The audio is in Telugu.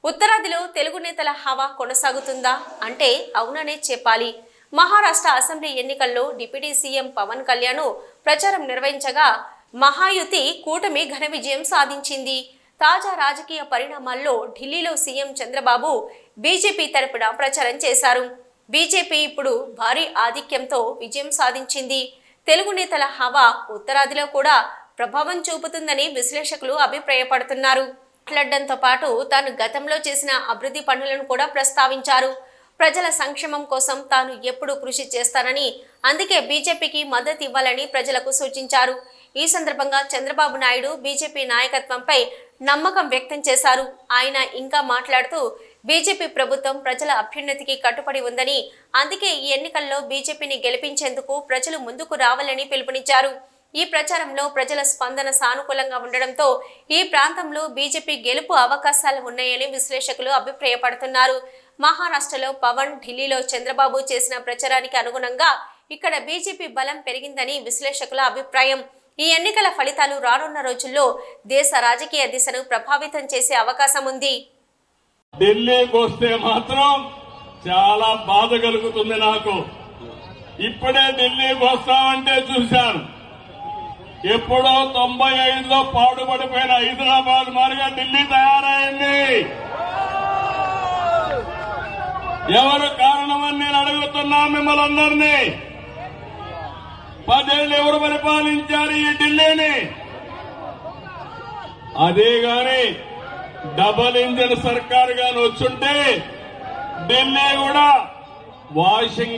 ఉత్తరాదిలో తెలుగు నేతల హవా కొనసాగుతుందా అంటే అవుననే చెప్పాలి. మహారాష్ట్ర అసెంబ్లీ ఎన్నికల్లో డిప్యూటీ సీఎం పవన్ కళ్యాణ్ ప్రచారం నిర్వహించగా మహాయుతి కూటమి ఘన విజయం సాధించింది. తాజా రాజకీయ పరిణామాల్లో ఢిల్లీలో సీఎం చంద్రబాబు బీజేపీ తరపున ప్రచారం చేశారు. బీజేపీ ఇప్పుడు భారీ ఆధిక్యంతో విజయం సాధించింది. తెలుగు నేతల హవా ఉత్తరాదిలో కూడా ప్రభావం చూపుతుందని విశ్లేషకులు అభిప్రాయపడుతున్నారు. మాట్లాడడంతో పాటు తాను గతంలో చేసిన అభివృద్ధి పనులను కూడా ప్రస్తావించారు. ప్రజల సంక్షేమం కోసం తాను ఎప్పుడూ కృషి చేస్తానని, అందుకే బీజేపీకి మద్దతు ఇవ్వాలని ప్రజలకు సూచించారు. ఈ సందర్భంగా చంద్రబాబు నాయుడు బీజేపీ నాయకత్వంపై నమ్మకం వ్యక్తం చేశారు. ఆయన ఇంకా మాట్లాడుతూ బీజేపీ ప్రభుత్వం ప్రజల అభ్యున్నతికి కట్టుబడి ఉందని, అందుకే ఈ ఎన్నికల్లో బీజేపీని గెలిపించేందుకు ప్రజలు ముందుకు రావాలని పిలుపునిచ్చారు. ఈ ప్రచారంలో ప్రజల స్పందన సానుకూలంగా ఉండడంతో ఈ ప్రాంతంలో బీజేపీ గెలుపు అవకాశాలు ఉన్నాయని విశ్లేషకులు అభిప్రాయపడుతున్నారు. మహారాష్ట్రలో పవన్, ఢిల్లీలో చంద్రబాబు చేసిన ప్రచారానికి అనుగుణంగా ఇక్కడ బీజేపీ బలం పెరిగిందని విశ్లేషకుల అభిప్రాయం. ఈ ఎన్నికల ఫలితాలు రానున్న రోజుల్లో దేశ రాజకీయ దిశను ప్రభావితం చేసే అవకాశం ఉంది. ఢిల్లీకి వస్తే మాత్రం చాలా బాధ కలుగుతుంది నాకు. ఇప్పుడే ఢిల్లీకి వస్తామంటే చూశాను. ఎప్పుడో 95లో పాడుపడిపోయిన హైదరాబాద్ మారిగా ఢిల్లీ తయారైంది. ఎవరు కారణమని నేను అడుగుతున్నా మిమ్మల్ని అందరినీ. 10 ఏళ్ళు ఎవరు పరిపాలించారు ఈ ఢిల్లీని? అదే గాని డబల్ ఇంజిన్ సర్కార్ గాని వచ్చుంటే ఢిల్లీ కూడా వాషింగ్